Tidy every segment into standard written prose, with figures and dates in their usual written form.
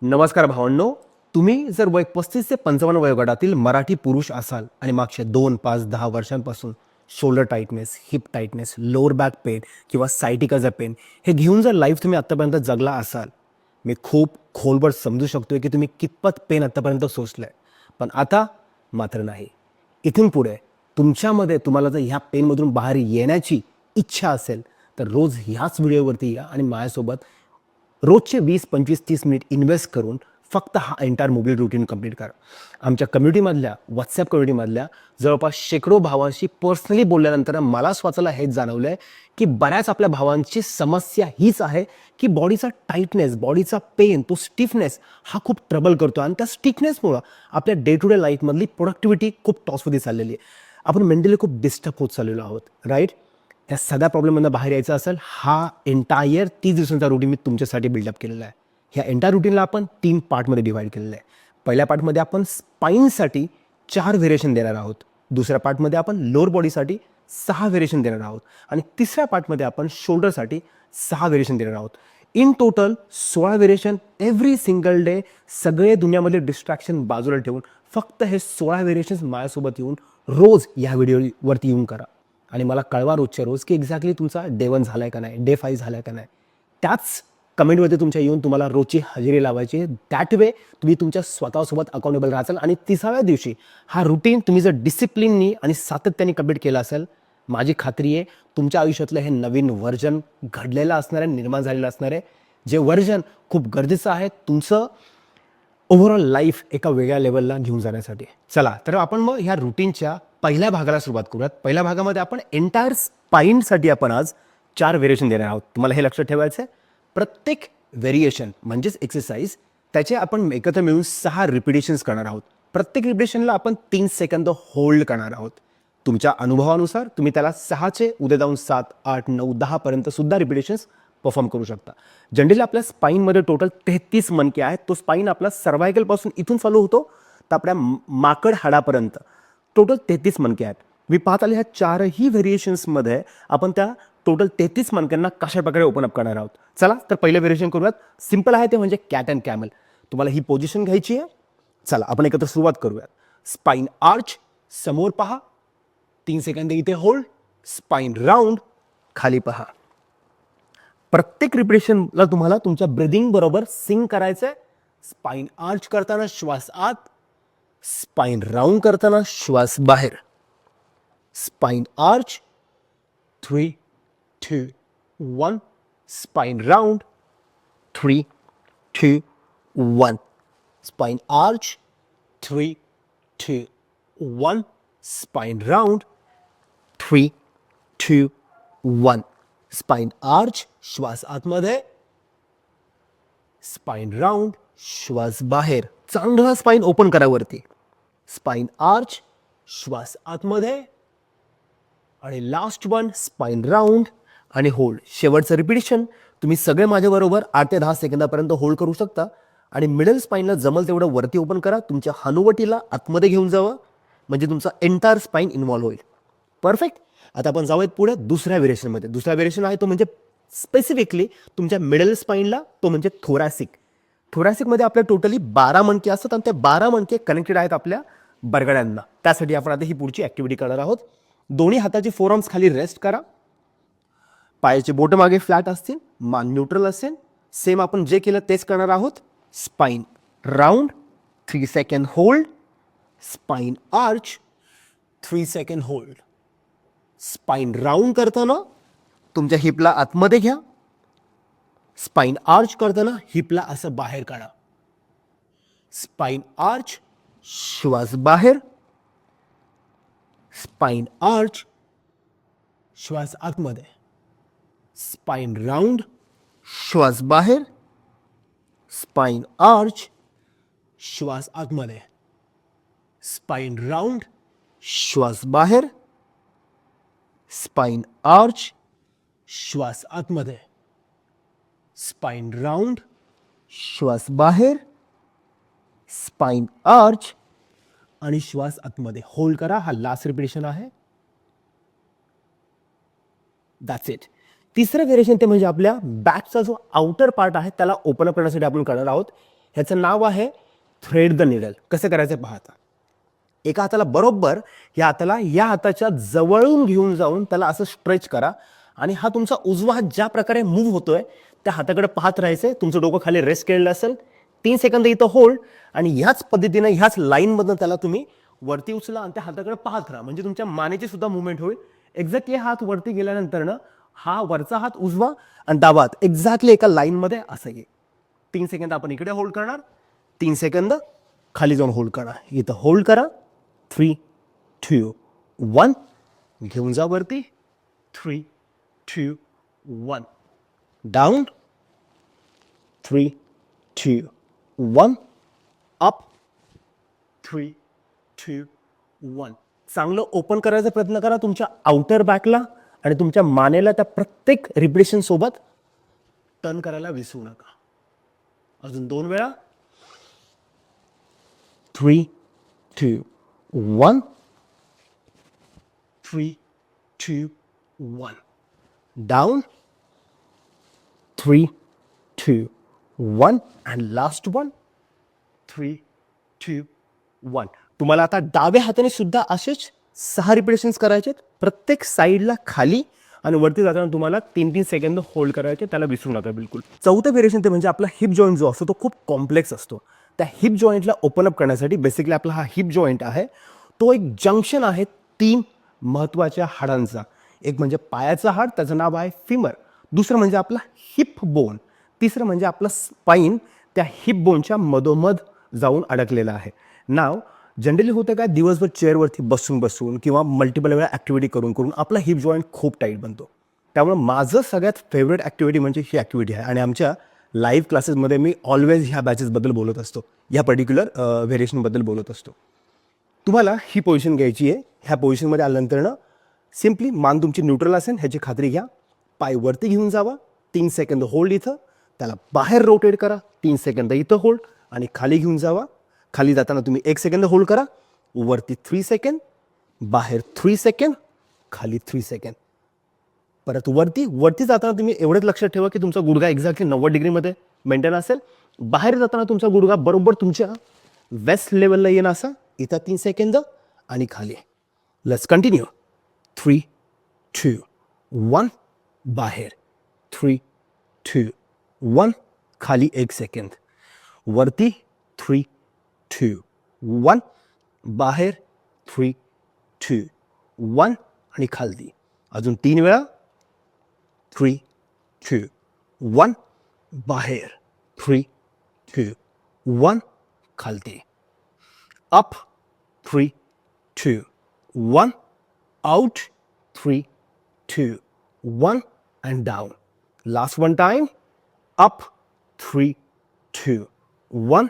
नमस्कार भावांनो. तुम्ही जर वय 35 ते 55 वयोगटातील मराठी पुरुष असाल आणि मागच्या 2, 5, 10 वर्षांपासून shoulder tightness, hip tightness, lower back pain किंवा सायटिकाचा पेन हे घेऊन जर लाईफ तुम्ही आत्तापर्यंत जगला असाल, मी खूप खोलवर समजू शकतोय की तुम्ही कितपत पेन आत्तापर्यंत सोसलंय. पण आता मात्र नाही. इथून पुढे तुमच्यामध्ये तुम्हाला जर ह्या पेनमधून बाहेर येण्याची इच्छा असेल, तर रोज ह्याच व्हिडिओवरती या आणि माझ्यासोबत रोजचे 20, 25, 30 मिनिट इन्व्हेस्ट करून फक्त हा एंटायर मोबाईल रुटीन कंप्लीट करा. आमच्या कम्युनिटीमधल्या व्हॉट्सॲप कम्युनिटीमधल्या जवळपास शेकडो भावांशी पर्सनली बोलल्यानंतर मला स्वतःला हेच जाणवलं आहे की बऱ्याच आपल्या भावांची समस्या हीच आहे की बॉडीचा टाईटनेस, बॉडीचा पेन, तो स्टिफनेस हा खूप ट्रबल करतो आणि त्या स्टिफनेसमुळं आपल्या डे टू डे लाईफमधली प्रोडक्टिव्हिटी खूप टॉसमध्ये चाललेली आहे. आपण मेंटली खूप डिस्टर्ब होत चाललेलो आहोत, राईट? या सगळ्या प्रॉब्लेममधून बाहेर यायचं असेल, हा एंटायर 30 दिवसांचा रुटीन मी तुमच्यासाठी बिल्डअप केलेला आहे. ह्या एंटायर रुटीनला आपण 3 पार्टमध्ये डिवाईड केलेलं आहे. पहिल्या पार्टमध्ये आपण स्पाईनसाठी 4 व्हेरिएशन देणार आहोत. दुसऱ्या पार्टमध्ये आपण लोअर बॉडीसाठी 6 व्हेरिएशन देणार आहोत आणि तिसऱ्या पार्टमध्ये आपण शोल्डरसाठी 6 व्हेरिएशन देणार आहोत. In total 16 variation every single day. सगळे दुनियामधले डिस्ट्रॅक्शन बाजूला ठेवून फक्त हे 16 व्हेरिएशन्स माझ्यासोबत येऊन रोज या व्हिडिओवरती येऊन करा आणि मला कळवा रोजच्या रोज की एक्झॅक्टली तुमचा डे 1 झाला आहे का नाही, डे 5 झाला आहे का नाही. त्याच कमेंटमध्ये तुमच्या येऊन तुम्हाला रोजची हजेरी लावायची. दॅट वे तुम्ही तुमच्या स्वतःसोबत अकाउंटेबल राहाल आणि 30व्या दिवशी हा रुटीन तुम्ही जर डिसिप्लिननी आणि सातत्याने कंप्लीट केला असेल, माझी खात्री आहे तुमच्या आयुष्यातलं हे नवीन व्हर्जन घडलेलं असणार आहे, निर्माण झालेलं असणार आहे. जे व्हर्जन खूप गरजेचं आहे तुमचं ओव्हरऑल लाईफ एका वेगळ्या लेवलला घेऊन जाण्यासाठी. चला तर आपण मग ह्या रुटीनच्या पहिल्या भागाला सुरुवात करूयात. पहिल्या भागामध्ये आपण एंटायर स्पाईनसाठी आपण आज 4 व्हेरिएशन देणार आहोत. तुम्हाला हे लक्षात ठेवायचं आहे, प्रत्येक व्हेरिएशन म्हणजेच एक्सरसाइज त्याचे आपण एकत्र मिळून 6 रिपिटेशन्स करणार आहोत. प्रत्येक रिपिटेशनला आपण 3 सेकंद होल्ड करणार आहोत. तुमच्या अनुभवानुसार तुम्ही त्याला 6चे उद्या जाऊन 7, 8, 9, 10 पर्यंत सुद्धा रिपिटेशन्स परफॉर्म करू शकता. जनरली आपल्या स्पाईनमध्ये टोटल 33 मणके आहेत. तो स्पाईन आपला सर्वायकलपासून इथून चालू होतो तर आपल्या माकड हाडापर्यंत टोटल 33 मणके आहेत. मी पाहत आले ह्या 4ही व्हेरिएशन्समध्ये आपण त्या टोटल 33 मणक्यांना कशा प्रकारे ओपन अप करणार आहोत. चला तर पहिलं व्हेरिएशन करूयात. सिंपल आहे ते म्हणजे कॅट अँड कॅमल. तुम्हाला ही पोझिशन घ्यायची आहे. चला आपण एकत्र सुरुवात करूयात. स्पाईन आर्च, समोर पहा, 3 सेकंद इथे होल्ड, स्पाईन राऊंड, खाली पहा. प्रत्येक रिपिटेशनला तुम्हाला तुमच्या ब्रीदिंग बरोबर सिंग करायचंय. स्पाईन आर्च करताना श्वास आत, स्पाईन राऊंड करताना श्वास बाहेर. Spine arch, 3, 2, 1. Spine round, 3, 2, 1. Spine arch, 3, 2, 1. Spine round, 3, 2, 1. Spine arch, श्वास आतमध्ये, स्पाईन राऊंड, श्वास बाहेर. चांगला स्पाईन ओपन करा वरती. स्पाईन आर्च, श्वास आतमध्ये आणि लास्ट वन स्पाईन राऊंड आणि होल्ड. शेवटचं रिपिटेशन तुम्ही सगळे माझ्याबरोबर 8 ते 10 सेकंदापर्यंत होल्ड करू शकता आणि मिडल स्पाईनला जमल तेवढं वरती ओपन करा. तुमच्या हनुवटीला आतमध्ये घेऊन जावं म्हणजे तुमचा एंटायर स्पाईन इन्व्हॉल्व्ह होईल. परफेक्ट. आता आपण जाऊयात पुढे दुसऱ्या व्हेरिएशनमध्ये. दुसरा व्हेरिएशन आहे तो म्हणजे स्पेसिफिकली तुमच्या मिडल स्पाईनला, तो म्हणजे थोरॅसिक. थोरॅसिकमध्ये आपल्या टोटली 12 मणके असतात आणि ते 12 मणके कनेक्टेड आहेत आपल्या बरगड्यांना. त्यासाठी आपण आता ही पुढची ॲक्टिव्हिटी करणार आहोत. दोन्ही हाताचे फोरआर्म्स खाली रेस्ट करा. पायाचे बोट मागे फ्लॅट असतील, मान न्यूट्रल असेल. सेम आपण जे केलं तेच करणार आहोत. Spine round, 3 second hold. Spine arch, 3 second hold. Spine round करताना तुमच्या हिपला आतमध्ये घ्या. स्पाईन आर्च करताना हिपला असं बाहेर काढा. स्पाईन आर्च, श्वास बाहेर. स्पाईन आर्च, श्वास आतमध्ये. स्पाईन राऊंड, श्वास बाहेर. स्पाईन आर्च, श्वास आतमध्ये. स्पाईन राऊंड, श्वास बाहेर. स्पाईन आर्च, श्वास आतमध्ये. स्पाईन राऊंड, श्वास बाहेर. स्पाईन आर्च आणि श्वास आतमध्ये. होल्ड करा. हा लास्ट रिपिटेशन आहे. That's it. तिसरं व्हेरिएशन ते म्हणजे आपल्या बॅकचा जो आउटर पार्ट आहे त्याला ओपन अप करण्यासाठी आपण करणार आहोत. ह्याचं नाव आहे थ्रेड द निडल. कसं करायचं पहा आता. एका हाताला बरोबर या हाताला या हाताच्या जवळून घेऊन जाऊन त्याला असं स्ट्रेच करा आणि हा तुमचा उजवा हात ज्या प्रकारे मूव्ह होतोय त्या हाताकडे पाहत राहायचंय. तुमचं डोकं खाली रेस्ट केलेलं असेल. 3 सेकंद इथं होल्ड आणि ह्याच पद्धतीने ह्याच लाईनमधून त्याला तुम्ही वरती उचला आणि त्या हाताकडे पाहत राहा. म्हणजे तुमच्या मानेची सुद्धा मुवमेंट होईल. एक्झॅक्टली हात वरती गेल्यानंतर ना हा वरचा हात उजवा आणि डावा हात एक्झॅक्टली एका लाईनमध्ये असं येईल. 3 सेकंद आपण इकडे होल्ड करणार. 3 सेकंद खाली जाऊन होल्ड करा. इथं होल्ड करा. 3, 2, 1 घेऊन जा वरती. 3, 2, 1 डाऊन. 3, 2, 1 अप. 3, 2, 1. चांगलं ओपन करायचा प्रयत्न करा तुमच्या आउटर बॅकला आणि तुमच्या मानेला त्या प्रत्येक रिपिटेशन सोबत टर्न करायला विसरू नका. अजून 2 वेळा. 3, 2, 1. 3, 2, 1 डाऊन. 3, 2, 1 and last one. 3, 2, 1. तुम्हाला आता डाव्या हाताने सुद्धा असेच 6 रिपिटेशन्स करायचे. प्रत्येक साईडला खाली आणि वरती जाताना तुम्हाला 3-3 सेकंद होल्ड करायचे. त्याला विसरू नका बिलकुल. चौथं व्हेरिएशन ते म्हणजे आपला हिप जॉईंट जो असतो तो खूप कॉम्प्लेक्स असतो. त्या हिप जॉईंटला ओपन अप करण्यासाठी बेसिकली आपला हा हिप जॉईंट आहे तो एक जंक्शन आहे 3 महत्त्वाच्या हाडांचा. एक म्हणजे पायाचा हाड, त्याचं नाव आहे फिमर. दुसरं म्हणजे आपला हिप बोन. तिसरं म्हणजे आपला स्पाईन त्या हिप बोनच्या मधोमध जाऊन अडकलेला आहे. नाव जनरली होतं काय, दिवसभर चेअरवरती बसून बसून किंवा मल्टिपल वेळा ॲक्टिव्हिटी करून करून आपला हिप जॉईंट खूप टाईट बनतो. त्यामुळे माझं सगळ्यात फेवरेट ॲक्टिव्हिटी म्हणजे ही ॲक्टिव्हिटी आहे आणि आमच्या लाईव्ह क्लासेसमध्ये मी ऑलवेज ह्या बॅचेसबद्दल बोलत असतो. या पर्टिक्युलर व्हेरिएशनबद्दल बोलत असतो. तुम्हाला ही पोझिशन घ्यायची आहे. ह्या पोझिशनमध्ये आल्यानंतर सिम्पली मान तुमची न्यूट्रल असेल ह्याची खात्री घ्या. पाय वरती घेऊन जावा. 3 सेकंद होल्ड इथं. त्याला बाहेर रोटेट करा. 3 सेकंद इथं होल्ड आणि खाली घेऊन जावा. खाली जाताना तुम्ही 1 सेकंद होल्ड करा. वरती 3 सेकंद. बाहेर 3 सेकंद. खाली 3 सेकंद. परत वरती जाताना तुम्ही एवढंच लक्षात ठेवा की तुमचा गुडघा एक्झॅक्टली 90 डिग्रीमध्ये मेंटेन असेल. बाहेर जाताना तुमचा गुडघा बरोबर तुमच्या वेस्ट लेवलला येणं असं. इथं 3 सेकंद आणि खाली. Let's continue. 3, 2, 1 बाहेर. 3, 2, 1 खाली 1 सेकंद. वरती 3, 2, 1 बाहेर. 3, 2, 1 आणि खाली. अजून 3 वेळा. 3, 2, 1 बाहेर. 3, 2, 1 खाली. Up. 3, 2, 1 out. 3, 2, 1 and down. Last one time. Up. 3, 2, 1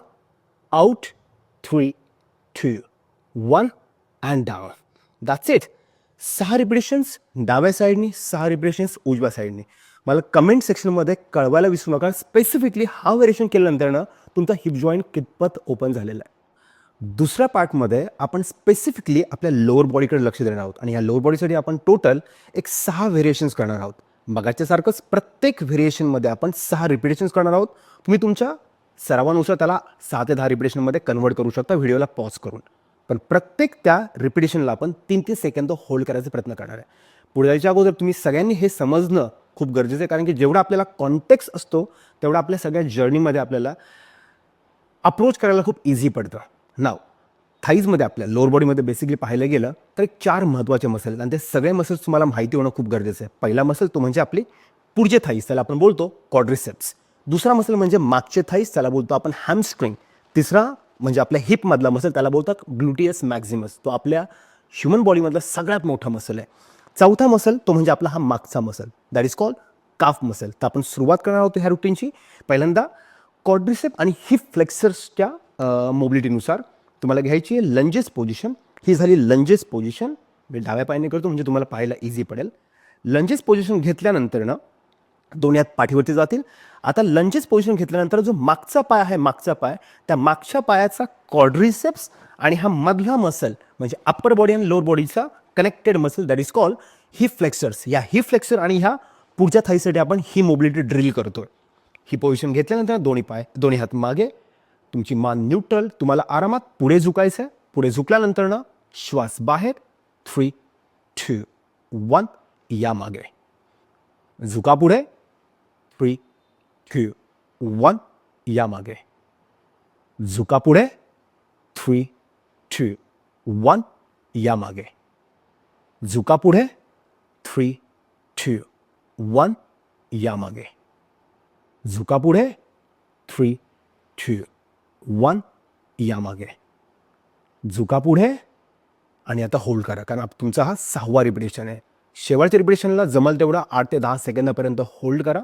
out. 3, 2, 1 and down. That's it. 6 repetitions डाव्या साईडनी, 6 रिपिटेशन्स उजव्या साईडनी. मला कमेंट सेक्शनमध्ये कळवायला विसरू नका स्पेसिफिकली हा व्हेरिएशन केल्यानंतर ना तुमचा हिप जॉईंट कितपत ओपन झालेला आहे. दुसऱ्या पार्टमध्ये आपण स्पेसिफिकली आपल्या लोअर बॉडीकडे लक्ष देणार आहोत आणि या लोअर बॉडीसाठी आपण टोटल एक 6 व्हेरिएशन्स करणार आहोत. मगाच्यासारखंच प्रत्येक व्हेरिएशनमध्ये आपण 6 रिपिटेशन्स करणार आहोत. तुम्ही तुमच्या सरावानुसार त्याला 6 ते 10 रिपिटेशनमध्ये कन्वर्ट करू शकता व्हिडिओला पॉज करून. पण प्रत्येक त्या रिपिटेशनला आपण 3-3 सेकंद होल्ड करायचा प्रयत्न करणार आहे. पुढे जायच्या अगोदर तुम्ही सगळ्यांनी हे समजणं खूप गरजेचं आहे कारण की जेवढा आपल्याला कॉन्टेक्स्ट असतो तेवढा आपल्या सगळ्या जर्नीमध्ये आपल्याला अप्रोच करायला खूप इझी पडतं. नाव थाईजमध्ये आपल्या लोअर बॉडीमध्ये बेसिकली पाहायला गेलं तर एक 4 महत्त्वाचे मसल आहेत आणि ते सगळे मसल्स तुम्हाला माहिती होणं खूप गरजेचं आहे. पहिला मसल तो म्हणजे आपली पुढचे थाईज, त्याला आपण बोलतो क्वाड्रिसेप्स. दुसरा मसल म्हणजे मागचे थाईज, त्याला बोलतो आपण हॅमस्ट्रिंग. तिसरा म्हणजे आपल्या हिपमधला मसल, त्याला बोलतात ग्लुटियस मॅक्झिमस. तो आपल्या ह्युमन बॉडीमधला सगळ्यात मोठा मसल आहे. चौथा मसल तो म्हणजे आपला हा मागचा muscle, that is called calf muscle. तर आपण सुरुवात करणार आहोत ह्या रुटीनची. पहिल्यांदा क्वाड्रिसेप आणि हिप फ्लेक्सर्सच्या मोबिलिटीनुसार तुम्हाला घ्यायची आहे लंजेस पोझिशन. ही झाली लंजेस पोझिशन. मी डाव्या पायाने करतो म्हणजे तुम्हाला पाहायला इझी पडेल. लंजेस पोझिशन घेतल्यानंतर ना दोन्ही हात पाठीवरती जातील. आता लंजेस पोझिशन घेतल्यानंतर जो मागचा पाय आहे, मागचा पाय, त्या मागच्या पायाचा क्वाड्रिसेप्स आणि हा मधला मसल म्हणजे अप्पर बॉडी आणि लोअर बॉडीचा connected muscle that is called heap flexors. या हिप फ्लेक्सर आणि ह्या पुढच्या थाईसाठी आपण ही मोबिलिटी ड्रिल करतोय. ही पोझिशन घेतल्यानंतर दोन्ही हात मागे, तुमची मान न्यूट्रल, तुम्हाला आरामात पुढे झुकायचं आहे. पुढे झुकल्यानंतर ना श्वास बाहेर, 3, 2, 1, या मागे. झुका पुढे, 3, 2, 1, या मागे. झुका पुढे, 3, 2, 1, या मागे. झुका पुढे, 3, 2, 1, या मागे. झुका पुढे, 3, 2, 1, या मागे. झुका पुढे आणि आता होल्ड करा, कारण तुमचा हा 6वा रिपिटेशन आहे. शेवटच्या रिपिटेशनला जमल तेवढा 8 ते 10 सेकंदापर्यंत होल्ड करा.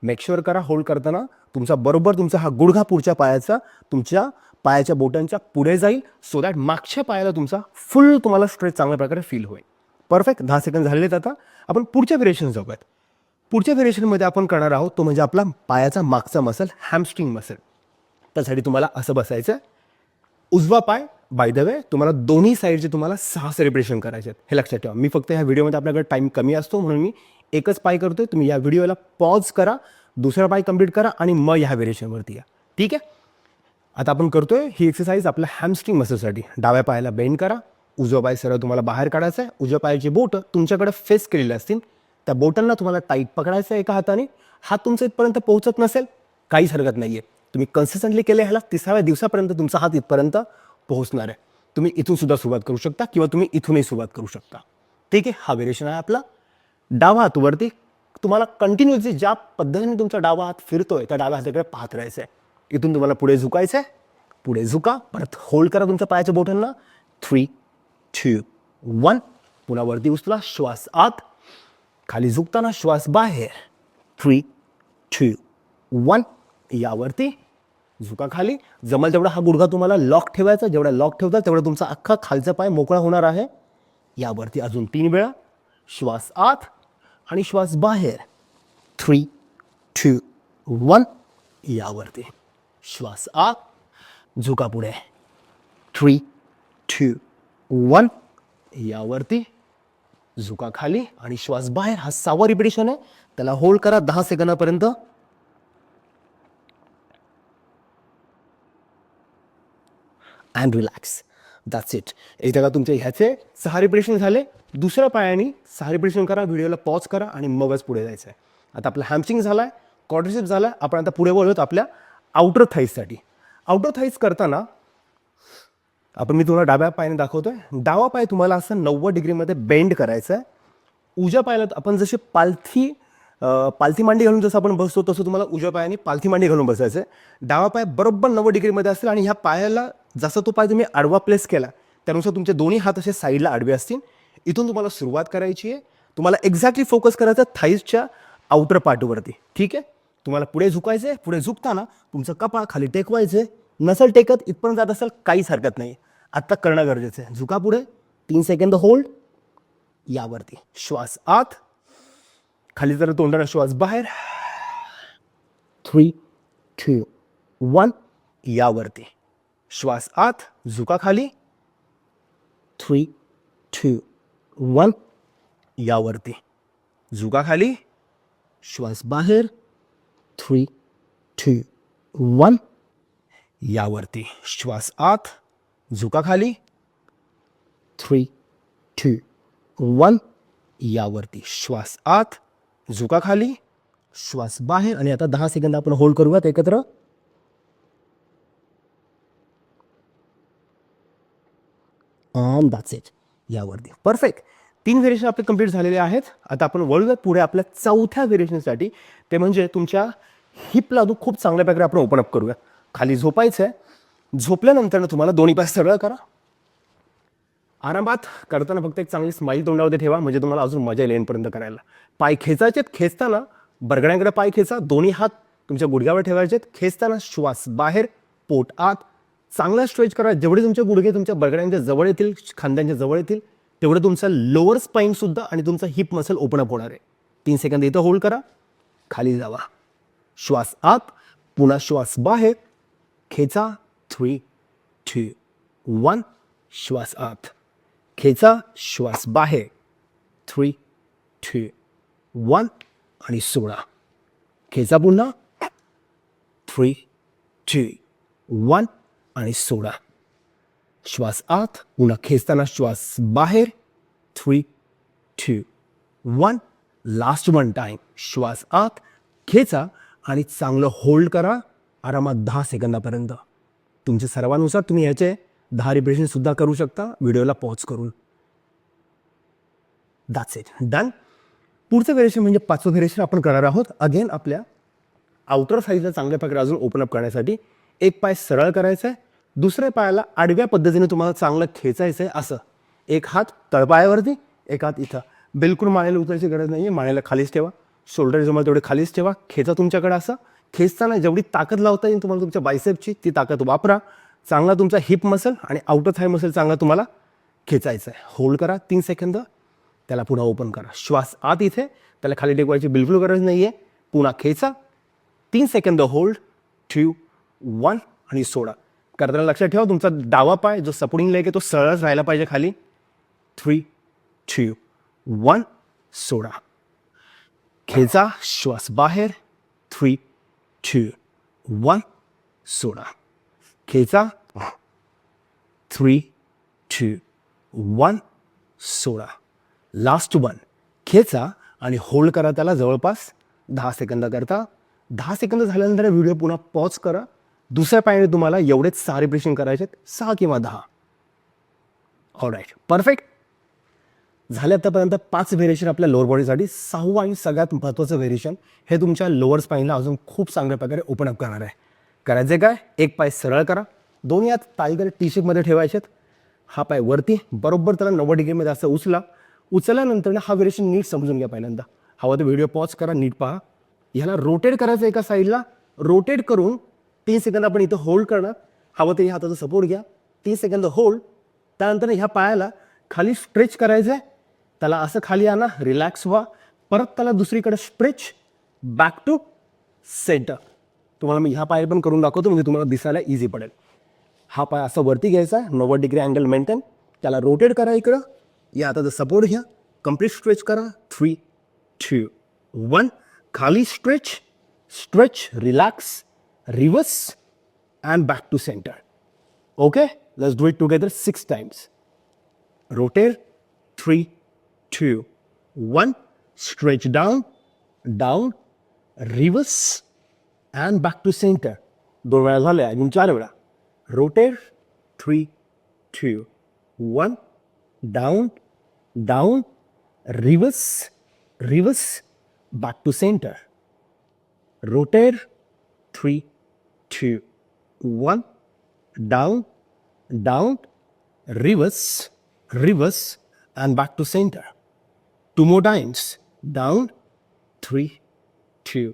मेक शुअर करा होल्ड करताना तुमचा हा गुडघा पुढच्या पायाचा तुमच्या पायाच्या बोटांच्या पुढे जाईल, सो दॅट मागच्या पायाला तुम्हाला स्ट्रेच चांगल्या प्रकारे फील होईल. परफेक्ट. 10 सेकंद झालेले आहेत. आता आपण पुढच्या व्हेरिएशन जाऊयात. पुढच्या व्हेरिएशनमध्ये आपण करणार आहोत तो म्हणजे आपला पायाचा मागचा मसल, हॅमस्ट्रिंग मसल. त्यासाठी तुम्हाला असं बसायचं. उजवा पाय, बाय द वे तुम्हाला दोन्ही साईडचे तुम्हाला 6 रिपिटेशन करायचे आहेत, हे लक्षात ठेवा. मी फक्त ह्या व्हिडिओमध्ये आपल्याकडे टाईम कमी असतो म्हणून मी एकच पाय करतोय. तुम्ही या व्हिडिओला पॉज करा, दुसरा पाय कंप्लीट करा आणि मग ह्या व्हेरिएशनवरती या. ठीक आहे. आता आपण करतोय ही एक्सरसाइज आपल्या हॅमस्ट्रिंग मसलसाठी. डाव्या पायाला बेंड करा, उजवा पाय सरळ तुम्हाला बाहेर काढायचा आहे. उजव्या पायाची बोटं तुमच्याकडे फेस केलेले असतील, त्या बोटांना तुम्हाला टाईट पकडायचं आहे एका हाताने. हात तुमचा इथपर्यंत पोहोचत नसेल काहीच हरकत नाही आहे. तुम्ही कन्सिस्टंटली केले, ह्याला 30व्या दिवसापर्यंत तुमचा हात इथपर्यंत पोहोचणार आहे. तुम्ही इथून सुद्धा सुरुवात करू शकता किंवा तुम्ही इथूनही सुरुवात करू शकता. ठीक आहे. हा व्हेरिएशन आहे आपला. डावा हात वरती, तुम्हाला कंटिन्युअसली ज्या पद्धतीने तुमचा डावा हात फिरतोय त्या डाव्या हाताकडे पाहत राहायचं आहे. इथून तुम्हाला पुढे झुकायचं आहे. पुढे झुका, परत होल्ड करा तुमच्या पायाच्या बोटांना. 3, 2, 1, पुन्हा वरती उचला, श्वास आत. खाली झुकताना श्वास बाहेर. 3, 2, 1, यावरती झुका खाली. जमल तेवढा हा गुडघा तुम्हाला लॉक ठेवायचा. जेवढा लॉक ठेवता तेवढा तुमचा अख्खा खालचा पाय मोकळा होणार आहे. यावरती अजून 3 वेळा श्वास आत आणि श्वास बाहेर. 3, 2, 1, यावरती श्वास आत. झुका पुढे. 3, 2, 1, यावरती झुका खाली आणि श्वास बाहेर. हा 6वा रिपिटेशन आहे. त्याला होल्ड करा 10 सेकंदापर्यंत. And relax. That's it. एकदा का तुमचे ह्याचे 6 रिपिटेशन झाले, दुसऱ्या पायाने 6 रिपिटेशन करा, व्हिडिओला पॉज करा आणि मगच पुढे जायचं आहे. आता आपला हॅमस्ट्रिंग झाला आहे, क्वाड्रिसेप्स झाला आहे. आपण आता पुढे वळूयात आपल्या आउटर थाईजसाठी. आउटर थाईज करताना मी तुम्हाला डाव्या पायाने दाखवतोय. डावा पाय तुम्हाला असं 90 डिग्रीमध्ये बेंड करायचा आहे. उजव्या पायाला आपण जशी पालथी मांडी घालून जसं आपण बसतो तसं तुम्हाला उजव्या पायाने पालथी मांडी घालून बसायचं आहे. डावा पाय बरोबर 90 डिग्रीमध्ये असेल आणि ह्या पायाला जसा तो पाय तुम्ही आडवा प्लेस केला त्यानुसार तुमचे दोन्ही हात असे साईडला आडवे असतील. इथून तुम्हाला सुरुवात करायची आहे. तुम्हाला एक्झॅक्टली फोकस करायचं थाईजच्या आउटर पार्टवरती. ठीक आहे. तुम्हाला पुढे झुकायचं आहे. पुढे झुकताना तुमचं कपाळ खाली टेकवायचं आहे. नसेल टेकत इथपर्यंत जात असेल काहीच हरकत नाही. आत्ता करणं गरजेचं आहे. झुका पुढे, 3 सेकंद होल्ड. यावरती श्वास आत, खाली जर तोंडाने श्वास बाहेर. 3, 2, 1, यावरती श्वास आत. झुका खाली. 3, 2, 1, यावरती झुका खाली. श्वास बाहेर. 3, 2, 1, यावरती श्वास आत. झुका खाली. 3, 2, 1, यावरती श्वास आत. झुका खाली. श्वास बाहेर. आणि आता 10 सेकंद आपण होल्ड करूयात एकत्र. That's it. यावरती परफेक्ट. 3 व्हेरिएशन आपले कंप्लीट झालेले आहेत. आता आपण वळूयात पुढे आपल्या 4थ्या व्हेरिएशनसाठी. ते म्हणजे तुमच्या हिपला खूप चांगल्या प्रकारे आपण ओपन अप करूया. खाली झोपायचं आहे. झोपल्यानंतर तुम्हाला दोन्ही पाय सरळ करा. आरामात करताना फक्त एक चांगली स्माईल तोंडामध्ये ठेवा, म्हणजे तुम्हाला अजून मजा येईल एंडपर्यंत करायला. पाय खेचायचेत. खेचताना बरगड्यांकडे पाय खेचा. दोन्ही हात तुमच्या गुडघ्यावर ठेवायचेत. खेचताना श्वास बाहेर, पोट आत. चांगला स्ट्रेच करा. जेवढे तुमचे गुडघे तुमच्या बरगड्यांच्या जवळ येतील, खांद्यांच्या जवळ येतील, तेवढं तुमचा लोअर स्पाईन सुद्धा आणि तुमचा हिप मसल ओपन अप होणार आहे. 3 सेकंद इथं होल्ड करा. खाली जावा. श्वास आत. पुन्हा श्वास बाहेर. खेचा. 3, 2, 1, श्वास आत. खेचा. श्वास बाहेर. 3, 2, 1 आणि सोडा. खेचा पुन्हा. 3, 2, 1 आणि सोडा. श्वास आत, पुन्हा खेचताना श्वास बाहेर. 3, 2, 1. Last one time. श्वास आत खेचा आणि चांगलं होल्ड करा आरामात 10 सेकंदापर्यंत. तुमच्या सर्वानुसार तुम्ही याचे 10 रिपिटेशन सुद्धा करू शकता व्हिडिओला पॉज करून. That's it, done. पुढचं व्हेरिएशन म्हणजे 5वं व्हेरिएशन आपण करणार आहोत. अगेन आपल्या आउटर साईडला चांगल्या प्रकारे अजून ओपन अप करण्यासाठी एक पाय सरळ करायचा आहे, दुसऱ्या पायाला आडव्या पद्धतीने तुम्हाला चांगलं खेचायचं आहे. असं एक हात तळपायावरती, एक हात इथं. बिलकुल मानेला उतरायची गरज नाही आहे, मानेला खालीच ठेवा. शोल्डर जमल तेवढे खालीच ठेवा. खेचा तुमच्याकडे असं. खेचताना जेवढी ताकद लावता येईल तुम्हाला तुमच्या बायसेपची ती ताकद वापरा. चांगला तुमचा हिप मसल आणि आउटर थाय मसल चांगला तुम्हाला खेचायचं आहे. होल्ड करा 3 सेकंद. त्याला पुन्हा ओपन करा. श्वास आत इथे, त्याला खाली टेकवायची बिलकुल गरज नाही आहे. पुन्हा खेचा 3 सेकंद होल्ड. 2, 1 आणि सोडा. करताना लक्षात ठेवा तुमचा डावा पाय जो सपोर्टिंग लेग आहे तो सरळच राहायला पाहिजे खाली. 3, 2, 1 सोडा. खेचा, श्वास बाहेर. 3, 2, 1 सोडा. खेचा. 3, 2, 1 सोडा. Last one. खेचा आणि होल्ड करा त्याला जवळपास 10 सेकंद करता. 10 सेकंद झाल्यानंतर व्हिडिओ पुन्हा पॉज करा. दुसऱ्या पायाने तुम्हाला एवढेच 6 रिपिटेशन करायचे आहेत, 6 किंवा 10. All right, perfect. झाले आतापर्यंत 5 व्हेरिएशन आपल्या लोअर बॉडीसाठी. 6वं आणि सगळ्यात महत्त्वाचं व्हेरिएशन हे तुमच्या लोअर स्पाईनला अजून खूप चांगल्या प्रकारे ओपन अप करणार आहे. करायचे काय, एक पाय सरळ करा, दोन्ही हात ताईकडे टी शेपमध्ये ठेवायचे. हा पाय वरती बरोबर त्याला 90 डिग्रीमध्ये असं उचला. उचलल्यानंतर हा व्हेरिएशन नीट समजून घ्या. पहिल्यांदा हवा तर व्हिडिओ पॉज करा, नीट पहा. ह्याला रोटेट करायचं एका साईडला. रोटेट करून 3 सेकंद आपण इथं होल्ड करणार. हवं तरी हाताचा सपोर्ट घ्या. 3 सेकंद होल्ड. त्यानंतर ह्या पायाला खाली स्ट्रेच करायचं आहे. त्याला असं खाली आणा, रिलॅक्स व्हा. परत त्याला दुसरीकडे स्ट्रेच, बॅक टू सेंटर. तुम्हाला मी ह्या पाय पण करून दाखवतो म्हणजे तुम्हाला दिसायला इझी पडेल. हा पाय असं वरती घ्यायचा आहे, 90 डिग्री अँगल मेंटेन. त्याला रोटेट करा इकडं. या हाताचा सपोर्ट घ्या. कम्प्लीट स्ट्रेच करा. 3, 2, 1 खाली stretch, stretch, relax, reverse and back to centre. Okay, let's do it together 6 times. Rotate. 3, 2, 1 stretch down, down, reverse and back to centre. 2 वेळा झाले, अजून 4 वेळा. Rotate. 3, 2, 1 down, down, reverse, reverse, back to centre. Rotate. 3, 2, 1 down, down, reverse, reverse and back to center. 2 more times. Down. 3, 2,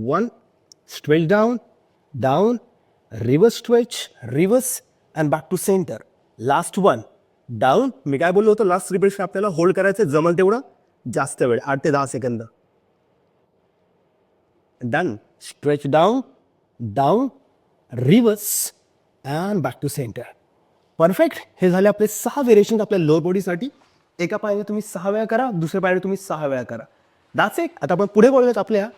1 stretch down, down, reverse stretch, reverse and back to center. Last one. Down. मी काय बोललो होतो, last repetition आपल्याला hold करायचं जमल तेवढं जास्त वेळ, 8 ते 10 सेकंद. Done. Stretch down, down, reverse and back to centre. Perfect. हे झाले आपले 6 व्हेरिएशन आपल्या लोअर बॉडीसाठी. एका पायाने तुम्ही 6 वेळा करा, दुसऱ्या पायाने तुम्ही 6 वेळा करा. That's it. आता आपण पुढे बोलूयात आपल्या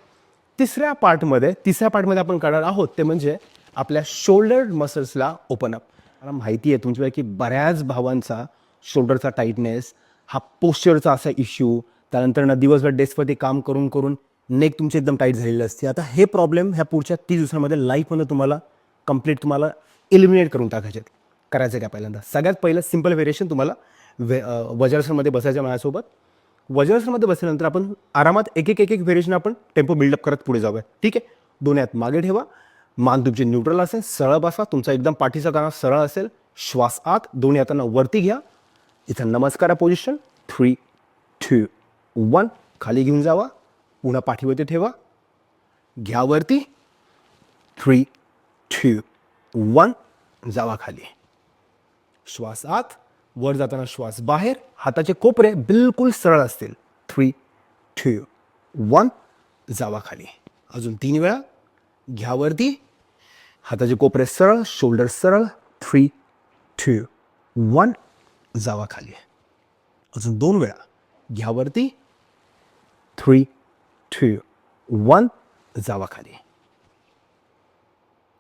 तिसऱ्या पार्टमध्ये आपण करणार आहोत ते म्हणजे आपल्या शोल्डर मसल्सला ओपन अप. मला माहिती आहे तुमच्यापैकी बऱ्याच भावांचा शोल्डरचा टाईटनेस हा पोश्चरचा असा इश्यू. त्यानंतर ना दिवसभर डेस्कवरती काम करून करून नेक तुमची एकदम टाईट झालेली असते. आता हे प्रॉब्लेम ह्या पुढच्या 30 दिवसांमध्ये लाईफमध्ये तुम्हाला इलिमिनेट करून टाकायचे. करायचं काय, पहिल्यांदा सगळ्यात पहिलं सिम्पल व्हेरिएशन तुम्हाला वज्रासनमध्ये बसायचं माझ्यासोबत. वज्रासनमध्ये बसल्यानंतर आपण आरामात एक एक व्हेरिएशन आपण टेम्पो बिल्डअप करत पुढे जाऊया. ठीक आहे. दोन्ही हात मागे ठेवा. मान तुमची न्यूट्रल असेल, सरळ बसा. तुमचा एकदम पाठीचा काना सरळ असेल. श्वास आत, दोन्ही हातांना वरती घ्या. इथं नमस्कार पोझिशन. 3, 2, 1 खाली घेऊन जावा. पुन्हा पाठीवरती ठेवा. घ्या वरती. 3, 2, 1 जावा खाली. श्वास आत, वर जाताना श्वास बाहेर. हाताचे कोपरे बिलकुल सरळ असतील. 3, 2, 1 जावा खाली. अजून 3 वेळा. घ्या वरती. हाताचे कोपरे सरळ, शोल्डर सरळ. 3, 2, 1 जावा खाली. अजून 2 वेळा. घ्या वरती. 3, 2, 1 जावा खाली.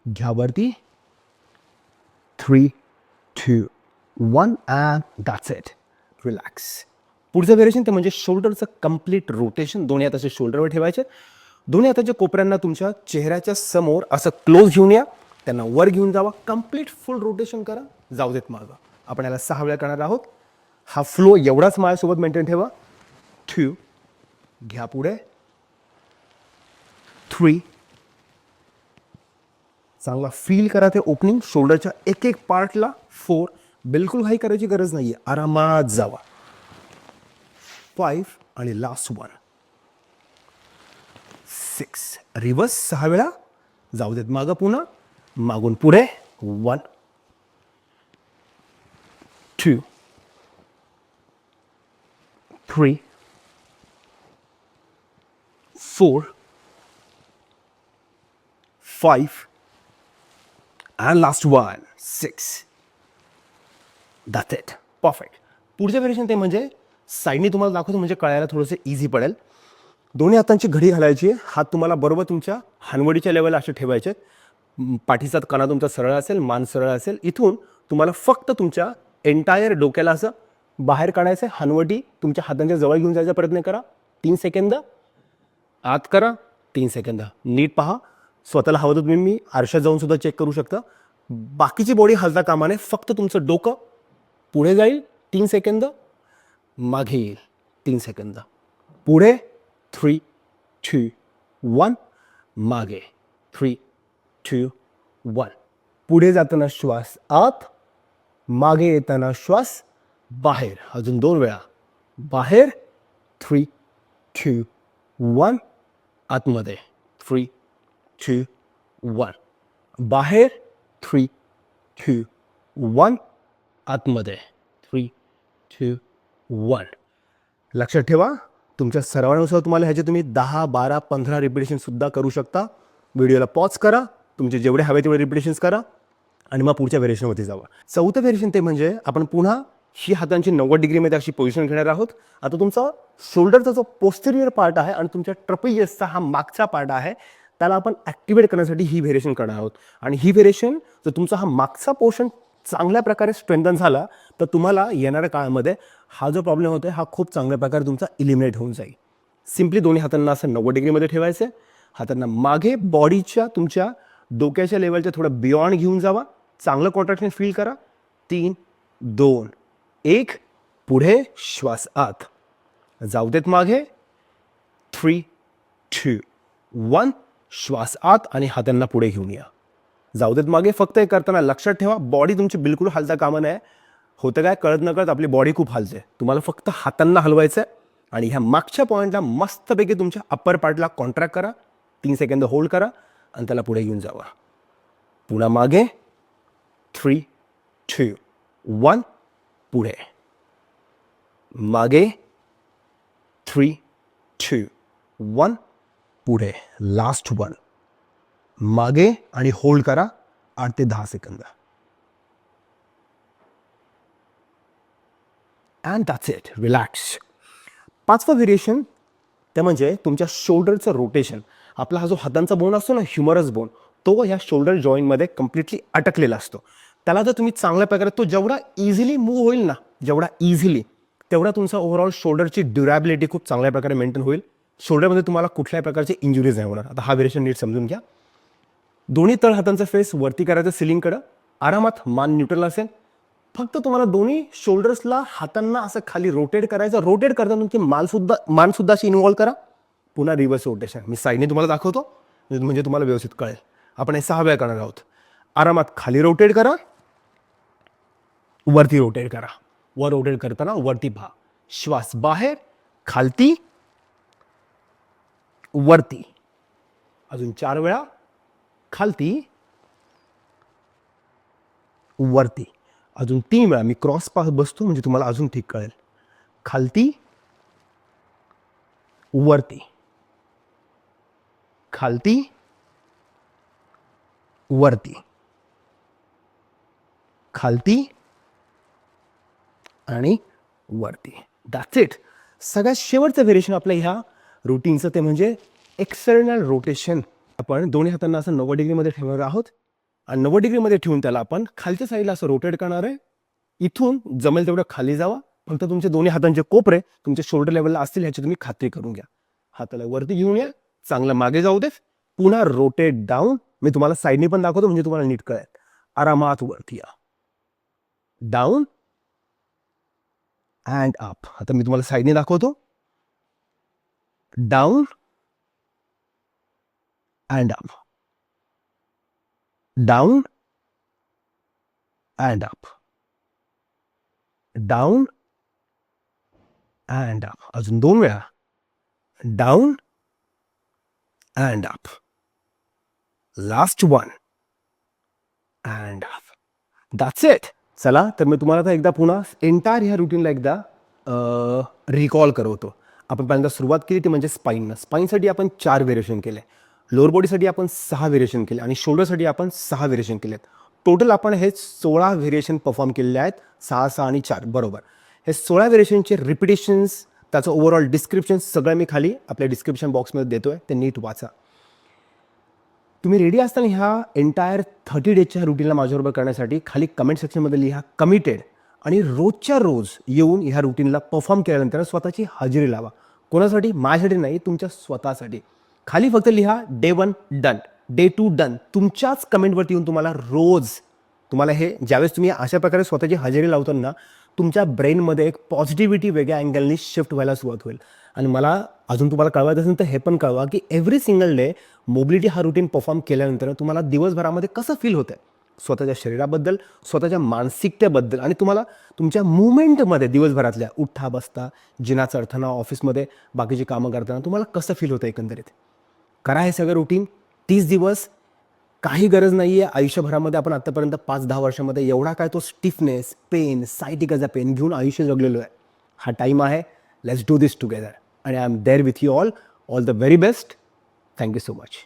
घ्या वरती. 3, 2, 1 अँड दॅट्स इट. रिलॅक्स. पुढचं व्हेरिएशन ते म्हणजे शोल्डरचं कम्प्लीट रोटेशन. दोन्ही हाताचे शोल्डरवर ठेवायचे. दोन्ही हाताच्या कोपऱ्यांना तुमच्या चेहऱ्याच्या समोर असं क्लोज घेऊन या. त्यांना वर घेऊन जावा. कम्प्लीट फुल रोटेशन करा. जाऊ देत मागं. आपण याला 6 वेळा करणार आहोत. हा फ्लो एवढाच माझ्यासोबत मेंटेन ठेवा. 2, घ्या पुढे. 3, चांगला फील करा ते ओपनिंग शोल्डरच्या एक एक पार्टला. 4, बिलकुल घाई करायची गरज नाहीये. आरामात जावा. 5 आणि लास्ट 1. 6, रिवर्स 6 वेळा. जाऊ देत मागं पुन्हा. मागून पुढे. 1, 2, 3, 4, 5 and last one. 6. That's it. Perfect. पुढचं व्हेरिएशन ते म्हणजे साईडने तुम्हाला दाखवतो म्हणजे कळायला थोडंसं इझी पडेल. दोन्ही हातांची घडी घालायची. हात तुम्हाला बरोबर तुमच्या हानवडीच्या लेवलला असे ठेवायचे. पाठीचा कणा तुमचा सरळ असेल, मान सरळ असेल. इथून तुम्हाला फक्त तुमच्या एंटायर डोक्याला असं बाहेर काढायचं आहे. हानवटी तुमच्या हातांच्या जवळ घेऊन जायचा प्रयत्न करा. 3 सेकंद आत करा. 3 सेकंद नीट पहा. स्वतःला हवं तर तुम्ही मी आरशात जाऊन सुद्धा चेक करू शकता. बाकीची बॉडी हलता कामा नये. फक्त तुमचं डोकं पुढे जाईल. 3 सेकंद मागे येईल. 3 सेकंद पुढे. 3, 2, 1 मागे. 3, 2, 1 पुढे जाताना श्वास आत. मागे येताना श्वास बाहेर. अजून 2 वेळा. बाहेर. 3, 2, 1 आतमध्ये. 3, 2, 1 बाहेर. 3, 2, 1 आतमध्ये. 3, 2, 1. लक्षात ठेवा तुमच्या सरावानुसार तुम्हाला ह्याचे तुम्ही 10, 12, 15 रिपिटेशन सुद्धा करू शकता. व्हिडिओला पॉज करा. तुमचे जेवढे हवे तेवढे रिपिटेशन्स करा आणि मग पुढच्या व्हेरिएशनवरती जावा. चौथं व्हेरिएशन ते म्हणजे आपण पुन्हा ही हातांची 90 डिग्रीमध्ये अशी पोझिशन घेणार आहोत. आता तुमचा शोल्डरचा जो पोस्टेरियर पार्ट आहे आणि तुमच्या ट्रपेजियसचा हा मागचा पार्ट आहे त्याला आपण ॲक्टिवेट करण्यासाठी ही व्हेरिएशन करणार आहोत. आणि ही व्हेरिएशन जर तुमचा हा मागचा पोर्शन चांगल्या प्रकारे स्ट्रेंथन झाला तर तुम्हाला येणाऱ्या काळामध्ये हा जो प्रॉब्लेम होतो हा खूप चांगल्या प्रकारे तुमचा इलिमिनेट होऊन जाईल. सिम्पली दोन्ही हातांना असं 90 डिग्रीमध्ये ठेवायचं आहे. हातांना मागे बॉडीच्या तुमच्या डोक्याच्या लेवलच्या थोडं बियॉन्ड घेऊन जावा. चांगलं कॉन्ट्रॅक्शन फील करा. 3, 2, 1 पुढे. श्वास आत. जाऊ देत मागे. 3, 2, 1 श्वास आत आणि हातांना पुढे घेऊन या. जाऊ देत मागे. फक्त हे करताना लक्षात ठेवा बॉडी तुमची बिलकुल हलता कामा नये. होतं काय कळत न कळत आपली बॉडी खूप हलते. तुम्हाला फक्त हातांना हलवायचं आहे आणि ह्या मागच्या पॉईंटला मस्तपैकी तुमच्या अप्पर पार्टला कॉन्ट्रॅक्ट करा. 3 सेकंद होल्ड करा आणि त्याला पुढे घेऊन जावा. पुन्हा मागे. 3, 2, 1 पुढे. मागे. 3, 2, 1 पुढे. लास्ट 1 मागे आणि होल्ड करा 8 ते 10 सेकंद. And that's it. रिलॅक्स. 5वं व्हेरिएशन ते म्हणजे तुमच्या शोल्डरचं रोटेशन. आपला हा जो हातांचा बोन असतो ना ह्युमरस बोन तो ह्या शोल्डर जॉईंटमध्ये कम्प्लिटली अटकलेला असतो. त्याला जर तुम्ही चांगल्या प्रकारे तो जेवढा इझिली मूव्ह होईल ना जेवढा इझिली तेवढा तुमचा ओव्हरऑल शोल्डरची ड्युरॅबिलिटी खूप चांगल्या प्रकारे मेंटेन होईल. शोल्डरमध्ये तुम्हाला कुठल्याही प्रकारचे इंजुरीज नाही होणार. आता हा व्हेरिएशन नीट समजून घ्या. दोन्ही तळ हातांचा फेस वरती करायचं सिलिंगकडं. आरामात मान न्यूट्रल असेल. फक्त तुम्हाला दोन्ही शोल्डर्सला हातांना असं खाली रोटेट करायचं. रोटेट करताना तुमची मानसुद्धा अशी इन्व्हॉल्व करा. पुन्हा रिव्हर्स रोटेशन मी साईडने तुम्हाला दाखवतो म्हणजे तुम्हाला व्यवस्थित कळेल. आपण हे 6 वेळा करणार आहोत. आरामात खाली रोटेट करा. वरती रोटेट करा. वर रोटेट करताना वरती पहा. श्वास बाहेर. खालती. वरती. अजून 4 वेळा. खालती. वरती. अजून 3 वेळा. मी क्रॉस पास बसतो म्हणजे तुम्हाला अजून ठीक कळेल. खालती. वरती. खालती. वरती. खालती आणि वरती. That's it. सगळ्यात शेवटचं व्हेरिएशन आपल्या ह्या रुटीनचं ते म्हणजे एक्सटर्नल रोटेशन. आपण दोन्ही हातांना असं 90 डिग्रीमध्ये ठेवणार आहोत आणि 90 डिग्रीमध्ये ठेवून त्याला आपण खालच्या साईडला असं रोटेट करणार आहे. इथून जमेल तेवढं खाली जावा. फक्त तुमचे दोन्ही हातांचे कोपरे तुमच्या शोल्डर लेवलला असतील ह्याची तुम्ही खात्री करून घ्या. हाताला वरती घेऊन या, चांगलं मागे जाऊ दे. पुन्हा रोटेट डाऊन. मी तुम्हाला साईडनी पण दाखवतो म्हणजे तुम्हाला नीट कळेल. आरामात वरती या, डाऊन अँड अप. आता मी तुम्हाला साईडनी दाखवतो. Down and up, down and up, down and up. अजून 2 वेळा. Down and up. Last one and up. That's it. चला तर मी तुम्हाला आता एकदा पुन्हा एंटायर ह्या रुटीनला एकदा रिकॉल करवतो. आपण पहिल्यांदा सुरुवात केली ती म्हणजे स्पाईननं. स्पाईनसाठी आपण 4 व्हेरिएशन केले, लोअर बॉडीसाठी आपण 6 व्हेरिएशन केले आणि शोल्डरसाठी आपण 6 व्हेरिएशन केलेत. टोटल आपण हे 16 व्हेरिएशन परफॉर्म केलेले आहेत. 6, 6 आणि 4 बरोबर. हे 16 व्हेरिएशनचे रिपिटेशन्स, त्याचं ओव्हरऑल डिस्क्रिप्शन सगळं मी खाली आपल्या डिस्क्रिप्शन बॉक्समध्ये देतोय, ते नीट वाचा. तुम्ही रेडी असताना ह्या एंटायर 30 डेजच्या रुटीनला माझ्याबरोबर करण्यासाठी खाली कमेंट सेक्शनमध्ये लिहा कमिटेड आणि रोजच्या रोज येऊन ह्या रुटीनला परफॉर्म केल्यानंतर स्वतःची हजेरी लावा. कोणासाठी? माझ्यासाठी नाही, तुमच्या स्वतःसाठी. खाली फक्त लिहा डे 1 डन, डे 2 डन. तुमच्याच कमेंटवरती येऊन तुम्हाला रोज तुम्हाला हे ज्यावेळेस तुम्ही अशा प्रकारे स्वतःची हजेरी लावतो ना, तुमच्या ब्रेनमध्ये एक पॉझिटिव्हिटी वेगळ्या अँगलनी शिफ्ट व्हायला सुरुवात होईल. आणि मला अजून तुम्हाला कळवायचं असेल तर हे पण कळवा की एव्हरी सिंगल डे मोबिलिटी हा रुटीन परफॉर्म केल्यानंतर तुम्हाला दिवसभरामध्ये कसं फील होतं आहे स्वतःच्या शरीराबद्दल, स्वतःच्या मानसिकतेबद्दल आणि तुम्हाला तुमच्या मुवमेंटमध्ये दिवसभरातल्या उठा बसता, जिना चढताना, ऑफिसमध्ये बाकीची कामं करताना तुम्हाला कसं फील होतं एकंदरीत. करा हे सगळं रुटीन 30 दिवस. काही गरज नाही आहे आयुष्यभरामध्ये आपण आत्तापर्यंत 5-10 वर्षामध्ये एवढा काय तो स्टिफनेस, पेन, सायटिकाचा पेन घेऊन आयुष्य जगलेलो आहे. हा टाईम आहे. Let's do this together. And I'm there with you all. All the very best. Thank you so much.